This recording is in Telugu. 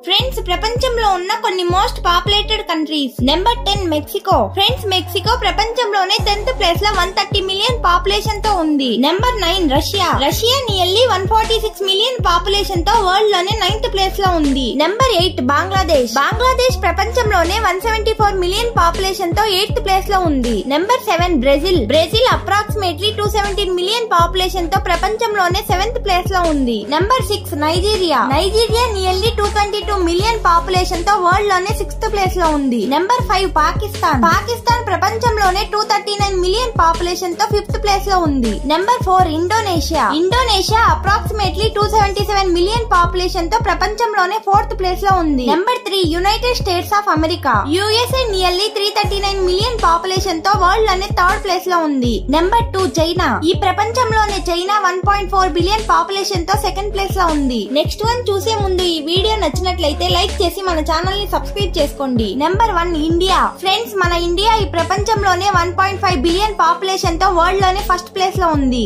ఫ్రెండ్స్ ప్రపంచంలో ఉన్న కొన్ని most populated countries. Number 10 Mexico. Friends Mexico ప్రపంచంలోనే 10th ప్లేస్ లో 130 మిలియన్ పాపులేషన్ తో ఉంది. Number 9 Russia. Russia nearly 146 million population తో వరల్డ్ లోనే 9th ప్లేస్ లో ఉంది. నెంబర్ 8 బంగ్లాదేశ్. బంగ్లాదేశ్ ప్రపంచంలోనే 174 మిలియన్ పాపులేషన్ తో 8th ప్లేస్ లో ఉంది. Number 7 Brazil. Brazil approximately 217 million population తో ప్రపంచంలోనే 7th ప్లేస్ లో ఉంది. Number 6 Nigeria. Nigeria nearly 222 million population తో వరల్డ్ లోనే 6th ప్లేస్ లో ఉంది. నెంబర్ 5 పాకిస్తాన్. పాకిస్తాన్ ప్రపంచంలోనే 239 మిలియన్ పాపులేషన్ తో 5th ప్లేస్ లో ఉంది. Number 4 Indonesia. Indonesia approximately 277 million population తో ప్రపంచంలోనే 4th ప్లేస్ లో ఉంది. Number 3 United states of America. USA nearly 339 million population తో వరల్డ్ లోనే 3rd ప్లేస్ లో ఉంది. Number 2 China. ఈ ప్రపంచంలోనే చైనా 1.4 బిలియన్ పాపులేషన్ తో 2nd ప్లేస్ లో ఉంది. నెక్స్ట్ వన్ చూసే ముందు ఈ వీడియో నచ్చినట్లయితే లైక్ చేసి మన ఛానల్ ని సబ్స్క్రైబ్ చేసుకోండి. Number 1 India. ఫ్రెండ్స్ మన ఇండియా ఈ ప్రపంచంలోనే 1.5 బిలియన్ పాపులేషన్ తో వరల్డ్ లోనే 1st ప్లేస్ లో ఉంది.